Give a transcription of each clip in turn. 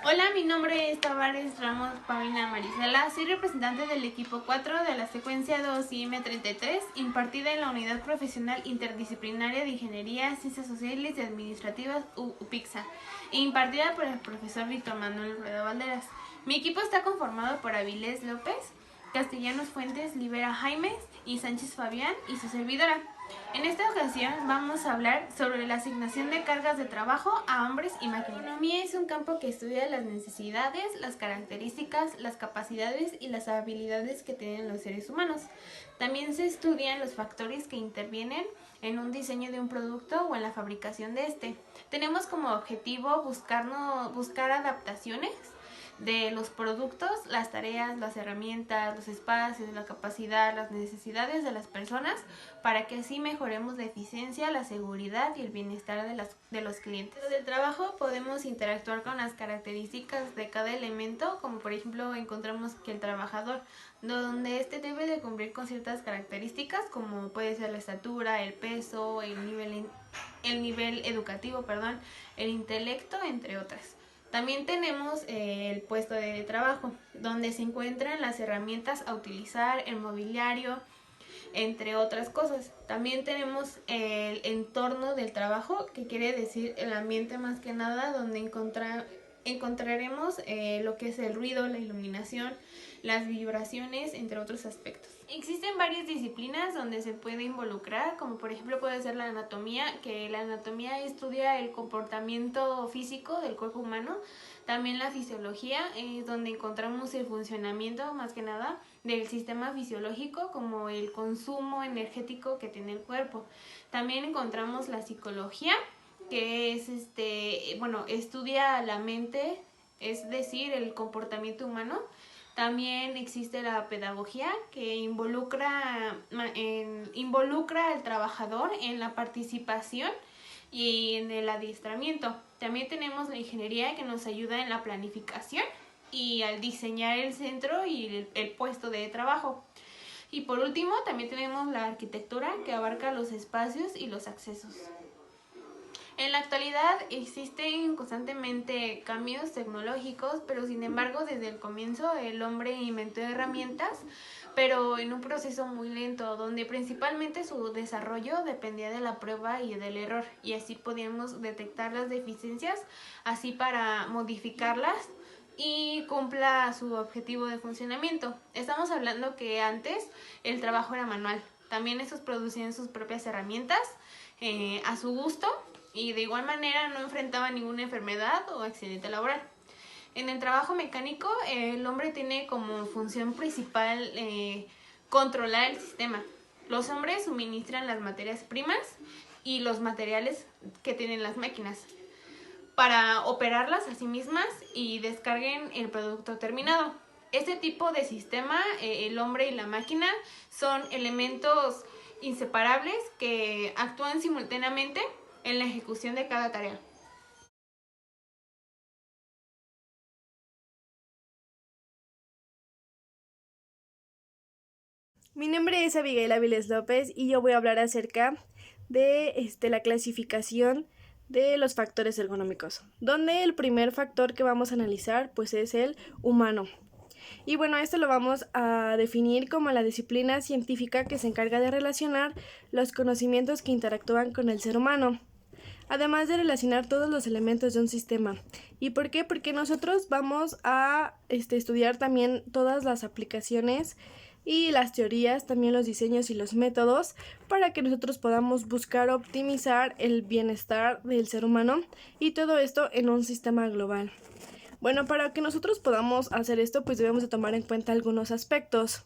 Hola, mi nombre es Tavares Ramos Paulina Marisela. Soy representante del equipo 4 de la secuencia 2 IM33, impartida en la Unidad Profesional Interdisciplinaria de Ingeniería, Ciencias Sociales y Administrativas UPIXA, e impartida por el profesor Víctor Manuel Rueda Valderas. Mi equipo está conformado por Avilés López, Castellanos Fuentes, Libera Jaimes y Sánchez Fabián y su servidora. En esta ocasión vamos a hablar sobre la asignación de cargas de trabajo a hombres y máquinas. La economía es un campo que estudia las necesidades, las características, las capacidades y las habilidades que tienen los seres humanos. También se estudian los factores que intervienen en un diseño de un producto o en la fabricación de este. Tenemos como objetivo buscar adaptaciones de los productos, las tareas, las herramientas, los espacios, la capacidad, las necesidades de las personas, para que así mejoremos la eficiencia, la seguridad y el bienestar de los clientes. Dentro del trabajo podemos interactuar con las características de cada elemento, como por ejemplo encontramos que el trabajador, donde este debe de cumplir con ciertas características, como puede ser la estatura, el peso, el nivel educativo, el intelecto, entre otras. También tenemos el puesto de trabajo, donde se encuentran las herramientas a utilizar, el mobiliario, entre otras cosas. También tenemos el entorno del trabajo, que quiere decir el ambiente más que nada, donde encontraremos lo que es el ruido, la iluminación, las vibraciones, entre otros aspectos. Existen varias disciplinas donde se puede involucrar, como por ejemplo puede ser la anatomía, que la anatomía estudia el comportamiento físico del cuerpo humano. También la fisiología, donde encontramos el funcionamiento más que nada del sistema fisiológico, como el consumo energético que tiene el cuerpo. También encontramos la psicología, que es estudia la mente, es decir, el comportamiento humano. También existe la pedagogía, que involucra al trabajador en la participación y en el adiestramiento. También tenemos la ingeniería, que nos ayuda en la planificación y al diseñar el centro y el puesto de trabajo. Y por último, también tenemos la arquitectura, que abarca los espacios y los accesos. En la actualidad existen constantemente cambios tecnológicos, pero sin embargo desde el comienzo el hombre inventó herramientas, pero en un proceso muy lento, donde principalmente su desarrollo dependía de la prueba y del error, y así podíamos detectar las deficiencias, así para modificarlas y cumpla su objetivo de funcionamiento. Estamos hablando que antes el trabajo era manual, también estos producían sus propias herramientas a su gusto, y de igual manera no enfrentaba ninguna enfermedad o accidente laboral. En el trabajo mecánico, el hombre tiene como función principal controlar el sistema. Los hombres suministran las materias primas y los materiales que tienen las máquinas para operarlas a sí mismas y descarguen el producto terminado. Este tipo de sistema, el hombre y la máquina, son elementos inseparables que actúan simultáneamente en la ejecución de cada tarea. Mi nombre es Abigail Áviles López y yo voy a hablar acerca de la clasificación de los factores ergonómicos, donde el primer factor que vamos a analizar pues es el humano. Y bueno, esto lo vamos a definir como la disciplina científica que se encarga de relacionar los conocimientos que interactúan con el ser humano, además de relacionar todos los elementos de un sistema. ¿Y por qué? Porque nosotros vamos a estudiar también todas las aplicaciones y las teorías, también los diseños y los métodos, para que nosotros podamos buscar optimizar el bienestar del ser humano, y todo esto en un sistema global. Bueno, para que nosotros podamos hacer esto, pues debemos de tomar en cuenta algunos aspectos,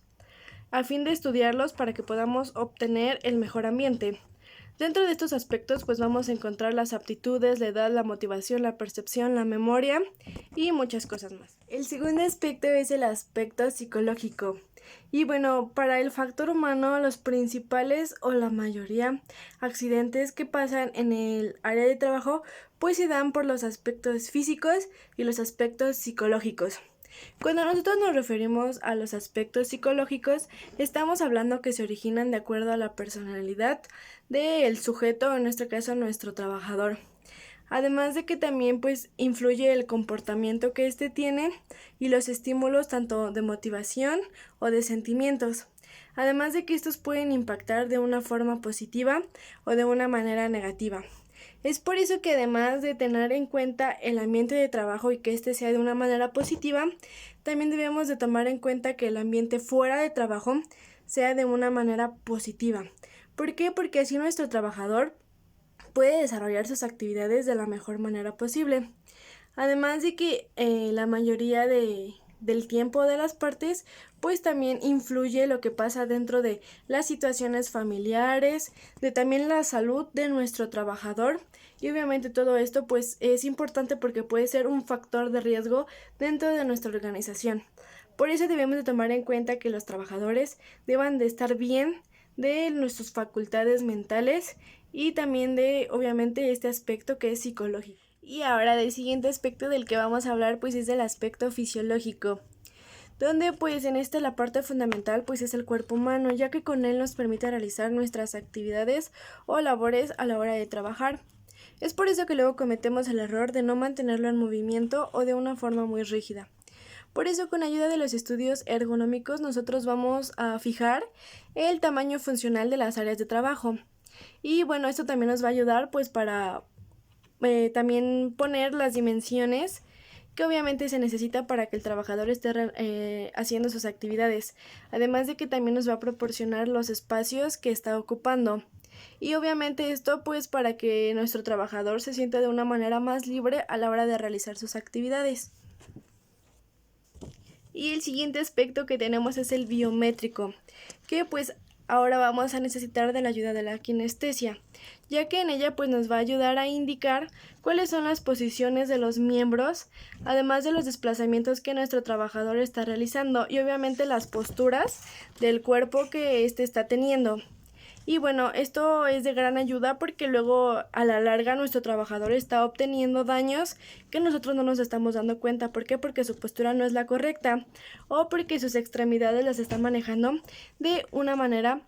a fin de estudiarlos para que podamos obtener el mejor ambiente. Dentro de estos aspectos, pues vamos a encontrar las aptitudes, la edad, la motivación, la percepción, la memoria y muchas cosas más. El segundo aspecto es el aspecto psicológico. Y bueno, para el factor humano, los principales o la mayoría accidentes que pasan en el área de trabajo, pues se dan por los aspectos físicos y los aspectos psicológicos. Cuando nosotros nos referimos a los aspectos psicológicos, estamos hablando que se originan de acuerdo a la personalidad del sujeto, en nuestro caso nuestro trabajador. Además de que también pues influye el comportamiento que éste tiene y los estímulos tanto de motivación o de sentimientos. Además de que estos pueden impactar de una forma positiva o de una manera negativa. Es por eso que además de tener en cuenta el ambiente de trabajo y que éste sea de una manera positiva, también debemos de tomar en cuenta que el ambiente fuera de trabajo sea de una manera positiva. ¿Por qué? Porque así nuestro trabajador puede desarrollar sus actividades de la mejor manera posible. Además de que la mayoría del tiempo de las partes, pues también influye lo que pasa dentro de las situaciones familiares, de también la salud de nuestro trabajador y obviamente todo esto pues es importante porque puede ser un factor de riesgo dentro de nuestra organización. Por eso debemos de tomar en cuenta que los trabajadores deban de estar bien de nuestras facultades mentales y también de obviamente este aspecto que es psicológico. Y ahora del siguiente aspecto del que vamos a hablar pues es del aspecto fisiológico, donde pues en esta la parte fundamental pues es el cuerpo humano, ya que con él nos permite realizar nuestras actividades o labores a la hora de trabajar. Es por eso que luego cometemos el error de no mantenerlo en movimiento o de una forma muy rígida. Por eso con ayuda de los estudios ergonómicos nosotros vamos a fijar el tamaño funcional de las áreas de trabajo. Y bueno, esto también nos va a ayudar pues para también poner las dimensiones que obviamente se necesita para que el trabajador esté haciendo sus actividades, además de que también nos va a proporcionar los espacios que está ocupando. Y obviamente esto pues para que nuestro trabajador se sienta de una manera más libre a la hora de realizar sus actividades. Y el siguiente aspecto que tenemos es el biométrico, que pues ahora vamos a necesitar de la ayuda de la kinestesia, ya que en ella pues nos va a ayudar a indicar cuáles son las posiciones de los miembros, además de los desplazamientos que nuestro trabajador está realizando y obviamente las posturas del cuerpo que éste está teniendo. Y bueno, esto es de gran ayuda porque luego a la larga nuestro trabajador está obteniendo daños que nosotros no nos estamos dando cuenta. ¿Por qué? Porque su postura no es la correcta o porque sus extremidades las está manejando de una manera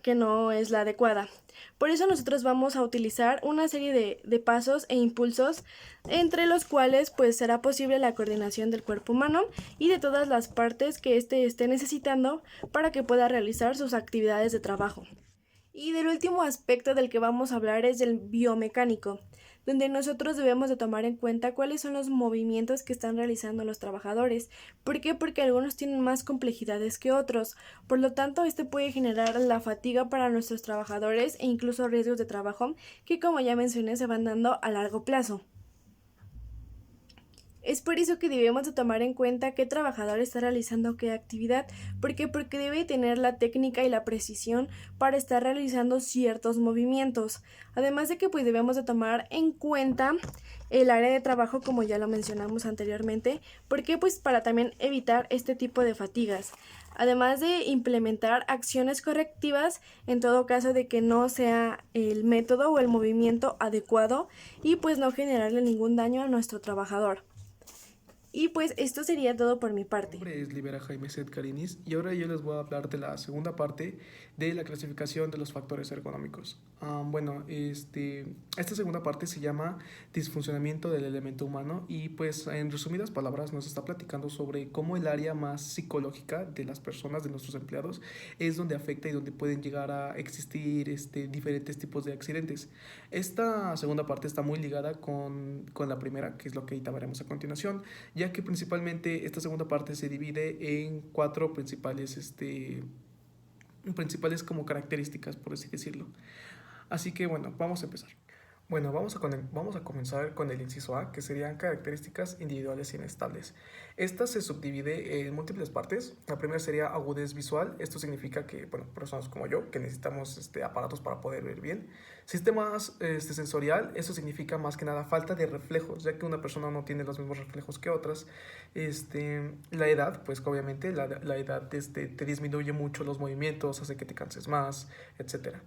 que no es la adecuada. Por eso nosotros vamos a utilizar una serie de pasos e impulsos entre los cuales pues será posible la coordinación del cuerpo humano y de todas las partes que éste esté necesitando para que pueda realizar sus actividades de trabajo. Y del último aspecto del que vamos a hablar es del biomecánico, donde nosotros debemos de tomar en cuenta cuáles son los movimientos que están realizando los trabajadores. ¿Por qué? Porque algunos tienen más complejidades que otros. Por lo tanto, este puede generar la fatiga para nuestros trabajadores e incluso riesgos de trabajo que, como ya mencioné, se van dando a largo plazo. Es por eso que debemos de tomar en cuenta qué trabajador está realizando qué actividad. ¿Por qué? Porque debe tener la técnica y la precisión para estar realizando ciertos movimientos. Además de que pues debemos de tomar en cuenta el área de trabajo como ya lo mencionamos anteriormente. ¿Por qué? Pues para también evitar este tipo de fatigas. Además de implementar acciones correctivas en todo caso de que no sea el método o el movimiento adecuado y pues no generarle ningún daño a nuestro trabajador. Y pues esto sería todo por mi parte. Mi nombre es Libera Jaime Set Carinis y ahora yo les voy a hablar de la segunda parte de la clasificación de los factores ergonómicos. Esta segunda parte se llama disfuncionamiento del elemento humano y pues en resumidas palabras nos está platicando sobre cómo el área más psicológica de las personas, de nuestros empleados, es donde afecta y donde pueden llegar a existir diferentes tipos de accidentes. Esta segunda parte está muy ligada con la primera, que es lo que ahorita veremos a continuación, ya que principalmente esta segunda parte se divide en cuatro principales como características, por así decirlo. Así que bueno, vamos a empezar. Bueno, vamos a comenzar con el inciso A, que serían características individuales inestables. Esta se subdivide en múltiples partes. La primera sería agudez visual. Esto significa que, bueno, personas como yo, que necesitamos aparatos para poder ver bien. Sistema sensorial, eso significa más que nada falta de reflejos, ya que una persona no tiene los mismos reflejos que otras. La edad, pues obviamente la edad te disminuye mucho los movimientos, hace que te canses más, etcétera.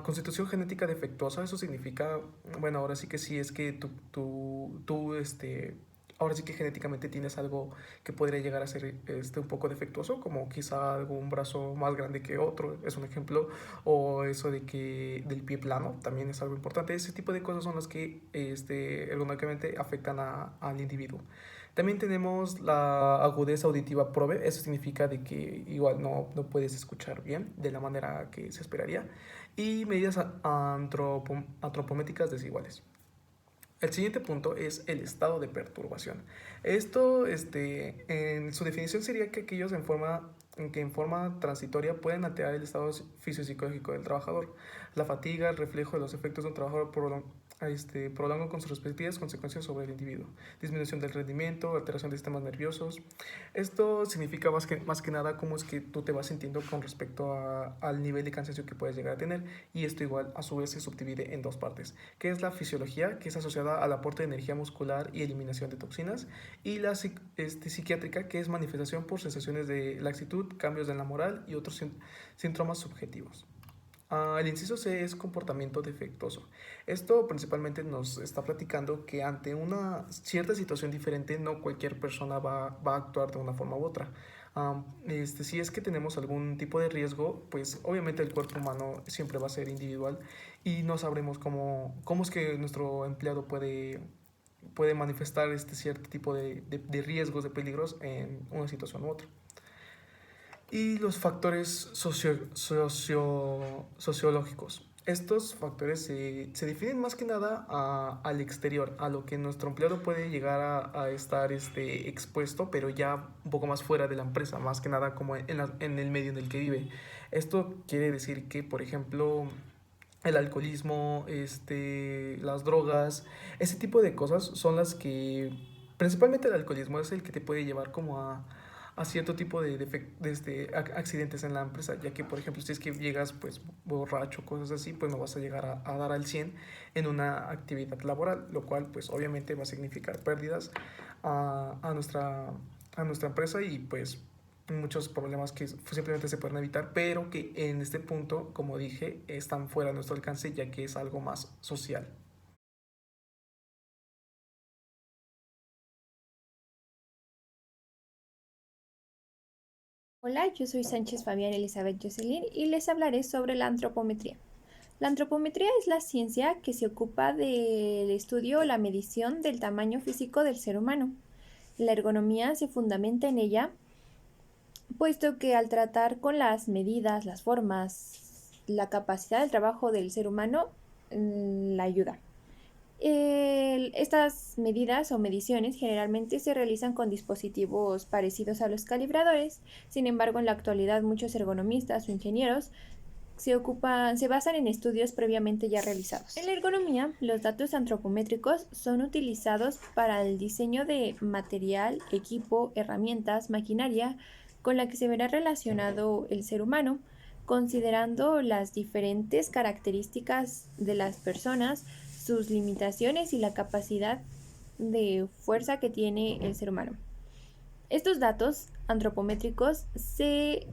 Constitución genética defectuosa, eso significa, bueno, ahora sí que sí, es que ahora sí que genéticamente tienes algo que podría llegar a ser un poco defectuoso, como quizá algún brazo más grande que otro, es un ejemplo, o eso de que del pie plano también es algo importante. Ese tipo de cosas son las que ergonómicamente afectan al individuo. También tenemos la agudeza auditiva prove, eso significa de que igual no puedes escuchar bien de la manera que se esperaría, y medidas antropométricas desiguales. El siguiente punto es el estado de perturbación. Esto, en su definición sería que aquellos que en forma transitoria pueden alterar el estado fisiopsicológico del trabajador. La fatiga, el reflejo de los efectos de un trabajador prolongan con sus respectivas consecuencias sobre el individuo. Disminución del rendimiento, alteración de sistemas nerviosos. Esto significa más que nada cómo es que tú te vas sintiendo con respecto al nivel de cansancio que puedes llegar a tener. Y esto igual a su vez se subdivide en dos partes, que es la fisiología, que es asociada al aporte de energía muscular y eliminación de toxinas, y la psiquiátrica, que es manifestación por sensaciones de laxitud, cambios en la moral y otros síntomas subjetivos. El inciso C es comportamiento defectuoso. Esto principalmente nos está platicando que ante una cierta situación diferente no cualquier persona va a actuar de una forma u otra. Si es que tenemos algún tipo de riesgo, pues obviamente el cuerpo humano siempre va a ser individual y no sabremos cómo es que nuestro empleado puede manifestar cierto tipo de riesgos, de peligros en una situación u otra. Y los factores sociológicos. Estos factores se definen más que nada al exterior, a lo que nuestro empleado puede llegar a estar expuesto, pero ya un poco más fuera de la empresa, más que nada como en el medio en el que vive. Esto quiere decir que, por ejemplo, el alcoholismo, las drogas, ese tipo de cosas son las que, principalmente el alcoholismo es el que te puede llevar como a cierto tipo de accidentes en la empresa, ya que, por ejemplo, si es que llegas pues borracho, cosas así, pues no vas a llegar a dar al 100 en una actividad laboral, lo cual pues obviamente va a significar pérdidas a nuestra empresa y pues muchos problemas que simplemente se pueden evitar, pero que en este punto, como dije, están fuera de nuestro alcance, ya que es algo más social. Hola, yo soy Sánchez Fabián Elizabeth Jocelyn y les hablaré sobre la antropometría. La antropometría es la ciencia que se ocupa del estudio o la medición del tamaño físico del ser humano. La ergonomía se fundamenta en ella, puesto que al tratar con las medidas, las formas, la capacidad del trabajo del ser humano, la ayuda. Estas medidas o mediciones generalmente se realizan con dispositivos parecidos a los calibradores. Sin embargo, en la actualidad muchos ergonomistas o ingenieros se basan en estudios previamente ya realizados. En la ergonomía, los datos antropométricos son utilizados para el diseño de material, equipo, herramientas, maquinaria con la que se verá relacionado el ser humano, considerando las diferentes características de las personas, sus limitaciones y la capacidad de fuerza que tiene el ser humano. Estos datos antropométricos se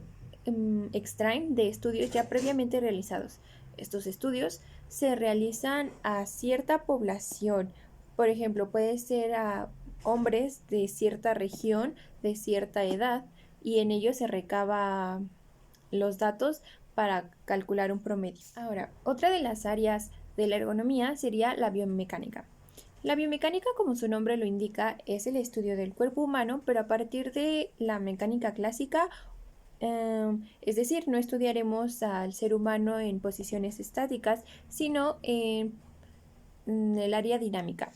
extraen de estudios ya previamente realizados. Estos estudios se realizan a cierta población, por ejemplo, puede ser a hombres de cierta región, de cierta edad, y en ellos se recaba los datos para calcular un promedio. Ahora, otra de las áreas de la ergonomía sería la biomecánica. La biomecánica, como su nombre lo indica, es el estudio del cuerpo humano, pero a partir de la mecánica clásica, es decir, no estudiaremos al ser humano en posiciones estáticas, sino en el área dinámica.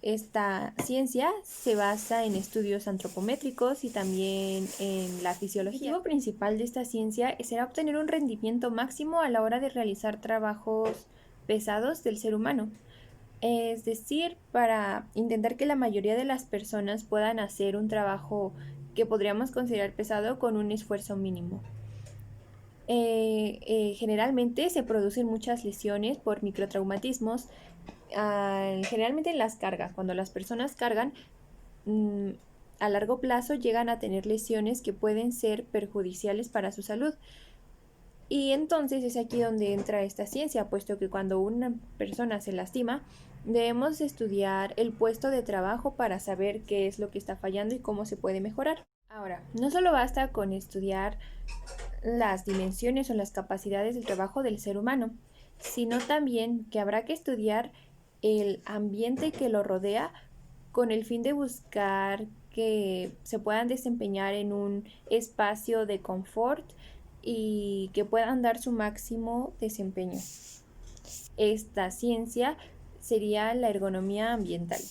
Esta ciencia se basa en estudios antropométricos y también en la fisiología. El objetivo principal de esta ciencia será obtener un rendimiento máximo a la hora de realizar trabajos pesados del ser humano. Es decir, para intentar que la mayoría de las personas puedan hacer un trabajo que podríamos considerar pesado con un esfuerzo mínimo. Generalmente se producen muchas lesiones por microtraumatismos, generalmente en las cargas. Cuando las personas cargan, a largo plazo llegan a tener lesiones que pueden ser perjudiciales para su salud. Y entonces es aquí donde entra esta ciencia, puesto que cuando una persona se lastima, Debemos estudiar el puesto de trabajo para saber qué es lo que está fallando y cómo se puede mejorar. Ahora, no solo basta con estudiar las dimensiones o las capacidades del trabajo del ser humano, sino también que habrá que estudiar el ambiente que lo rodea con el fin de buscar que se puedan desempeñar en un espacio de confort y que puedan dar su máximo desempeño. Esta ciencia sería la ergonomía ambiental.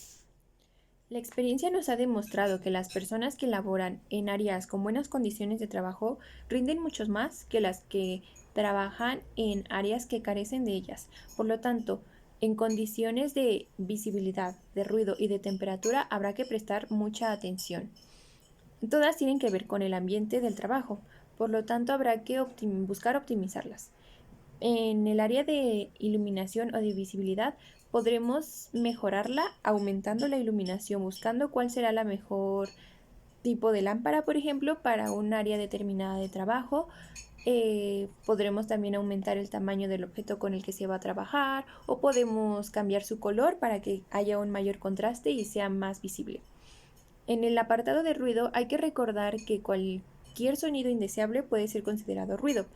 La experiencia nos ha demostrado que las personas que laboran en áreas con buenas condiciones de trabajo rinden mucho más que las que trabajan en áreas que carecen de ellas. Por lo tanto, en condiciones de visibilidad, de ruido y de temperatura habrá que prestar mucha atención. Todas tienen que ver con el ambiente del trabajo, por lo tanto habrá que buscar optimizarlas. En el área de iluminación o de visibilidad podremos mejorarla aumentando la iluminación, buscando cuál será la mejor tipo de lámpara, por ejemplo, para un área determinada de trabajo. Podremos también aumentar el tamaño del objeto con el que se va a trabajar o podemos cambiar su color para que haya un mayor contraste y sea más visible. En el apartado de ruido hay que recordar que cualquier sonido indeseable puede ser considerado ruido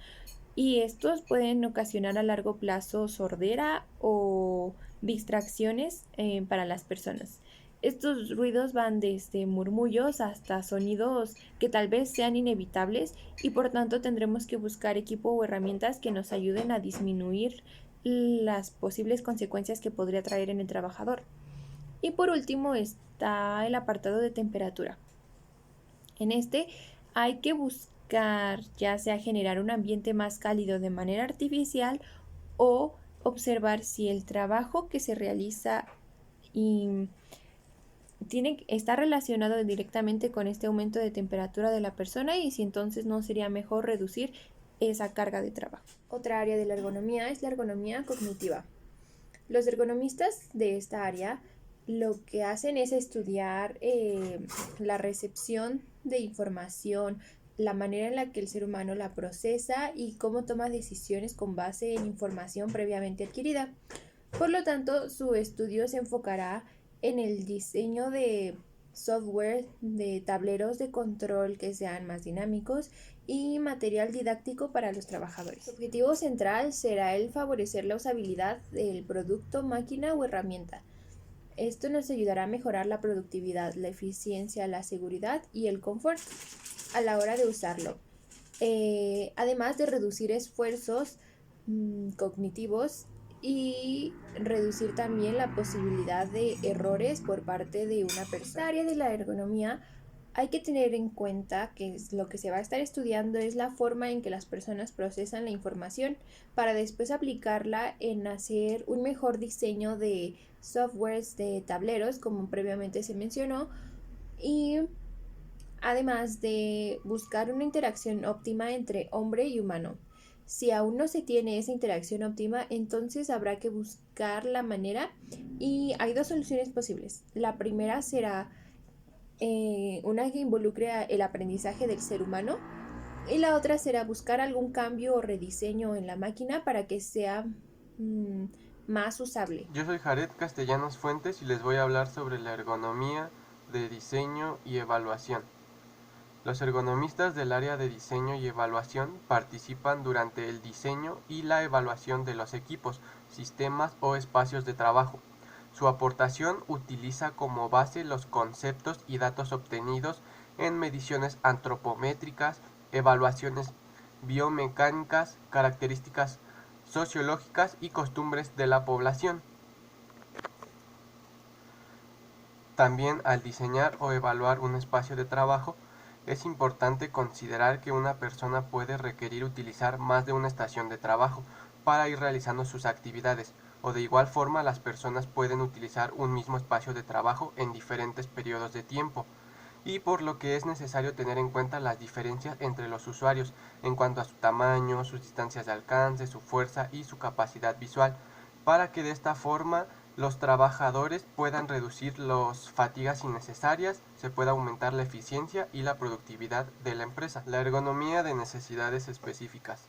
y estos pueden ocasionar a largo plazo sordera o distracciones para las personas. Estos ruidos van desde murmullos hasta sonidos que tal vez sean inevitables y por tanto tendremos que buscar equipo o herramientas que nos ayuden a disminuir las posibles consecuencias que podría traer en el trabajador. Y por último está el apartado de temperatura. En este hay que buscar ya sea generar un ambiente más cálido de manera artificial o observar si el trabajo que se realiza está relacionado directamente con este aumento de temperatura de la persona y si entonces no sería mejor reducir esa carga de trabajo. Otra área de la ergonomía es la ergonomía cognitiva. Los ergonomistas de esta área lo que hacen es estudiar la recepción de información, la manera en la que el ser humano la procesa y cómo toma decisiones con base en información previamente adquirida. Por lo tanto, su estudio se enfocará en el diseño de software, de tableros de control que sean más dinámicos y material didáctico para los trabajadores. Su objetivo central será el favorecer la usabilidad del producto, máquina o herramienta. Esto nos ayudará a mejorar la productividad, la eficiencia, la seguridad y el confort a la hora de usarlo. Además de reducir esfuerzos cognitivos y reducir también la posibilidad de errores por parte de una persona. Esta área de la ergonomía hay que tener en cuenta que lo que se va a estar estudiando es la forma en que las personas procesan la información para después aplicarla en hacer un mejor diseño de softwares, de tableros, como previamente se mencionó, y además de buscar una interacción óptima entre hombre y humano. Si aún no se tiene esa interacción óptima, entonces habrá que buscar la manera y hay dos soluciones posibles. La primera será una que involucre el aprendizaje del ser humano y la otra será buscar algún cambio o rediseño en la máquina para que sea más usable. Yo soy Jared Castellanos Fuentes y les voy a hablar sobre la ergonomía de diseño y evaluación. Los ergonomistas del área de diseño y evaluación participan durante el diseño y la evaluación de los equipos, sistemas o espacios de trabajo. Su aportación utiliza como base los conceptos y datos obtenidos en mediciones antropométricas, evaluaciones biomecánicas, características sociológicas y costumbres de la población. También al diseñar o evaluar un espacio de trabajo, es importante considerar que una persona puede requerir utilizar más de una estación de trabajo para ir realizando sus actividades, o de igual forma las personas pueden utilizar un mismo espacio de trabajo en diferentes periodos de tiempo, y por lo que es necesario tener en cuenta las diferencias entre los usuarios en cuanto a su tamaño, sus distancias de alcance, su fuerza y su capacidad visual, para que de esta forma los trabajadores puedan reducir las fatigas innecesarias, se pueda aumentar la eficiencia y la productividad de la empresa. La ergonomía de necesidades específicas.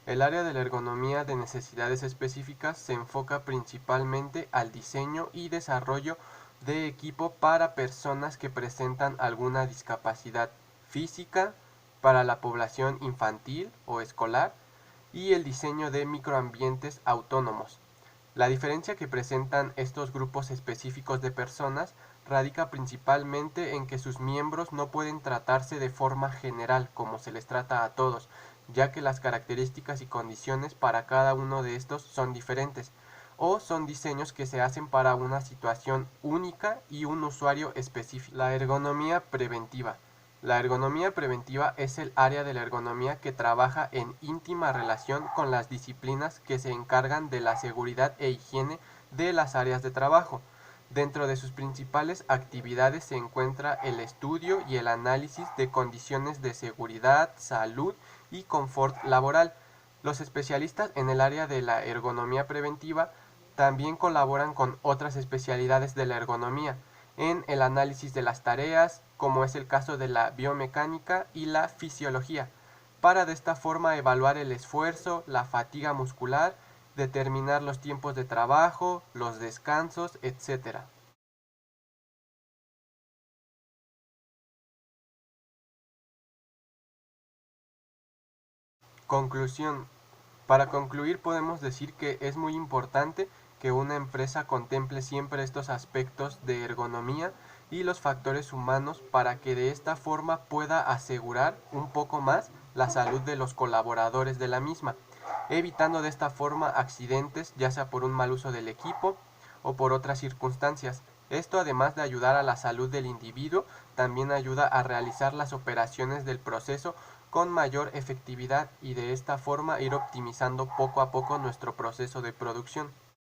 El área de la ergonomía de necesidades específicas se enfoca principalmente al diseño y desarrollo de equipo para personas que presentan alguna discapacidad física, para la población infantil o escolar, y el diseño de microambientes autónomos. La diferencia que presentan estos grupos específicos de personas radica principalmente en que sus miembros no pueden tratarse de forma general como se les trata a todos, ya que las características y condiciones para cada uno de estos son diferentes, o son diseños que se hacen para una situación única y un usuario específico. La ergonomía preventiva. La ergonomía preventiva es el área de la ergonomía que trabaja en íntima relación con las disciplinas que se encargan de la seguridad e higiene de las áreas de trabajo. Dentro de sus principales actividades se encuentra el estudio y el análisis de condiciones de seguridad, salud y confort laboral. Los especialistas en el área de la ergonomía preventiva también colaboran con otras especialidades de la ergonomía en el análisis de las tareas, como es el caso de la biomecánica y la fisiología, para de esta forma evaluar el esfuerzo, la fatiga muscular, determinar los tiempos de trabajo, los descansos, etc. Conclusión. Para concluir podemos decir que es muy importante que una empresa contemple siempre estos aspectos de ergonomía y los factores humanos para que de esta forma pueda asegurar un poco más la salud de los colaboradores de la misma, evitando de esta forma accidentes, ya sea por un mal uso del equipo o por otras circunstancias. Esto, además de ayudar a la salud del individuo, también ayuda a realizar las operaciones del proceso con mayor efectividad y de esta forma ir optimizando poco a poco nuestro proceso de producción.